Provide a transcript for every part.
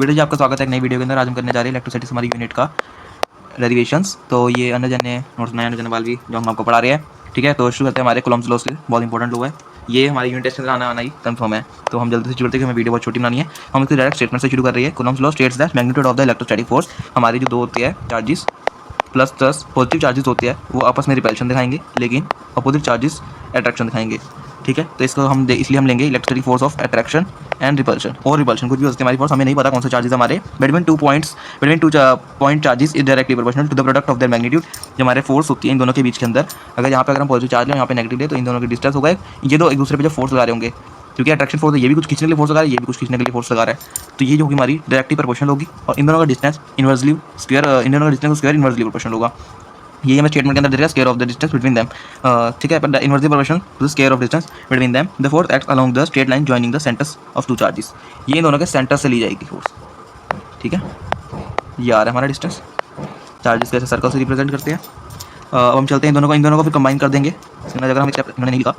तो बेटा जी आपका स्वागत है एक नई वीडियो के अंदर। आज हम करने जा रहे हैं इलेक्ट्रोसिटी हमारी यूनिट का डेरिवेशंस। तो ये अनुजन ने नोट्स बनाया, अनुजन बाल भी जो हम आपको पढ़ा रहे हैं। ठीक है, तो शुरू करते हैं हमारे कूलम्ब्स लॉ से। बहुत इंपॉर्टेंट लॉ है ये, हमारे यूनिट टेस्ट के अंदर आना ही कंफर्म है। तो हम जल्दी से शुरू करते हैं कि हमें वीडियो बहुत छोटी बनानी है। हम इसके डायरेक्ट स्टेटमेंट से शुरू कर रही है। Coulomb's law states that magnitude of the electrostatic force, हमारी जो दो होती है charges plus plus positive charges होती है वो आपस में रिपल्शन दिखाएंगे, लेकिन अपोजिट चार्जेस अट्रैक्शन दिखाएंगे। ठीक है, तो इसको हम इसलिए हम लेंगे electrostatic force of attraction and repulsion. और रिपल्शन कुछ भी हो सकती है हमारी फोर्स, हमें नहीं पता कौन सा चार्जेस हमारे between two point charges is directly proportional to the product of their magnitude. जो हमारे फोर्स होती है इन दोनों के बीच के अंदर, अगर यहाँ पे अगर हम पॉजिटिव चार्ज लें, यहाँ पे नेगेटिव ले, तो इन दोनों की डिस्टेंस होगा ये दो एक दूसरे पे जो फोर्स लगा रहे होंगे, क्योंकि अट्रैक्शन फोर्स है, ये भी कुछ खींचने के लिए फोर्स लगा रहा है, ये भी कुछ खींचने के लिए फोर्स लगा रहा है। तो ये जो होगी हमारी डायरेक्टली प्रोपोर्शनल होगी, और इन दोनों का डिस्टेंस इनवर्सली स्क्वायर, इन दोनों का डिस्टेंस स्क्वायर इनवर्सली प्रोपोर्शनल होगा। ये हमें स्टेटमेंट के अंदर दे रहा है square of the distance between them. ठीक है, but the inversely proportional to the square of distance between them. The force acts along the straight line joining the centres of two charges. ये इन दोनों के सेंटर से ली जाएगी force. ठीक है, ये आ रहा है हमारा डिस्टेंस, चार्जेस कैसे सर्कल से रिप्रेजेंट करते हैं। अब हम चलते हैं इन दोनों को फिर कंबाइन कर देंगे। अगर हम इन्होंने नहीं लिखा,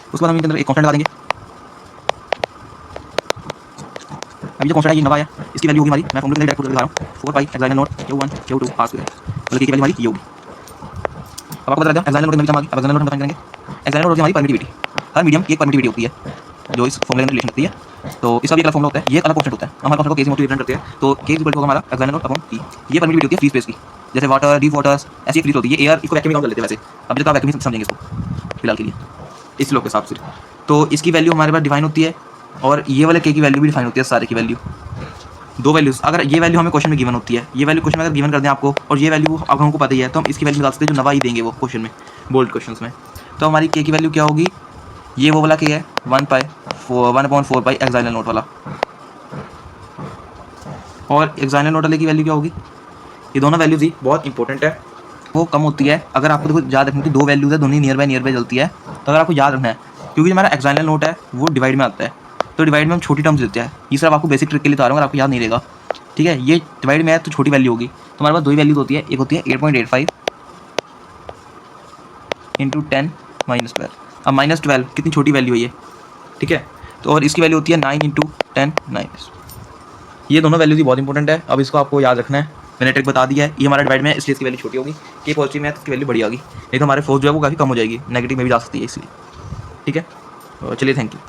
उसके बाद हम इनके अंदर एक कांस्टेंट लगा देंगे। अभी जो कांस्टेंट है ये नवा है, इसकी वैल्यू होगी हमारी, मैं फॉर्मूले डायरेक्ट लगा रहा हूँ, 4 pi epsilon not Q1 Q2 R square, मतलब की वैल्यू हमारी ये होगी। अब आपको बता दें एप्सिलॉन नॉट की वैल्यू अब एप्सिलॉन नॉट डिफाइन करेंगे। एप्सिलॉन नॉट होती है हमारी परमिटिविटी, हर मीडियम की एक परमिटिविटी होती है जो इस फॉर्मूले में रिलेशन करती है। तो इसका भी एक अलग फॉर्मूला होता है, ये अलग कांस्टेंट होता है। हमारे कांस्टेंट को केस में रिप्रेजेंट करते हैं, तो K इक्वल टू हमारा एप्सिलॉन नॉट अपॉन P। ये परमिटिविटी होती है फ्री स्पेस की, जैसे वाटर, डीप वाटर्स ऐसी फ्री होती है। एयर इसको वैक्यूम में काउंट कर लेते हैं वैसे, अब जब आप वैक्यूम समझेंगे इसको फिलहाल के लिए इस लोग के हिसाब से। तो इसकी वैल्यू हमारे पास डिफाइन होती है, और ये वाले K की वैल्यू भी डिफाइन होती है, सारे की वैल्यू दो वैल्यूज। अगर ये वैल्यू हमें क्वेश्चन में गिवन होती है, ये वैल्यू क्वेश्चन में अगर गिवन कर दें आपको, और ये वैल्यू अब हमको पता ही है, तो हम इसकी वैल्यू निकाल सकते हैं जो नवा ही देंगे वो क्वेश्चन में, बोल्ड क्वेश्चन में। तो हमारी K की वैल्यू क्या होगी, ये वो वाला K है 1/4 पाई एप्सिलॉन नॉट वाला, और एप्सिलॉन नॉट वाले की वैल्यू क्या होगी, ये दोनों वैल्यूज ही बहुत इंपॉर्टेंट है, वो कम होती है। अगर आपको देखो याद रखना कि दो वैल्यूज है, दोनों नियर बाय चलती है, तो अगर आपको याद रखना है, क्योंकि हमारा एप्सिलॉन नॉट है वो डिवाइड में आता है, तो डिवाइड में हम छोटी टर्म्स देते हैं। ये सिर्फ आपको बेसिक ट्रिक के लिए बता रहा हूँ, अगर आपको याद नहीं रहेगा। ठीक है, ये डिवाइड में है तो छोटी वैल्यू होगी, तो हमारे पास दो ही वैल्यूज होती है, एक होती है 8.85 इंटू 10⁻²। अब -12 कितनी छोटी वैल्यू है ये। ठीक है, तो और इसकी वैल्यू होती है 9 इंटू 10⁻। ये दोनों वैल्यूज ही बहुत इंपॉर्टेंट है, अब इसको आपको याद रखना है। मैंने ट्रिक बता दिया है, ये हमारा डिवाइड में है इसलिए इसकी वैल्यू छोटी होगी। K पॉजिटिव में है तो इसकी वैल्यू बड़ी होगी, नहीं तो हमारे फोर्स जो है वो काफ़ी कम हो जाएगी, नेगेटिव में भी जा सकती है इसलिए। ठीक है, चलिए थैंक यू।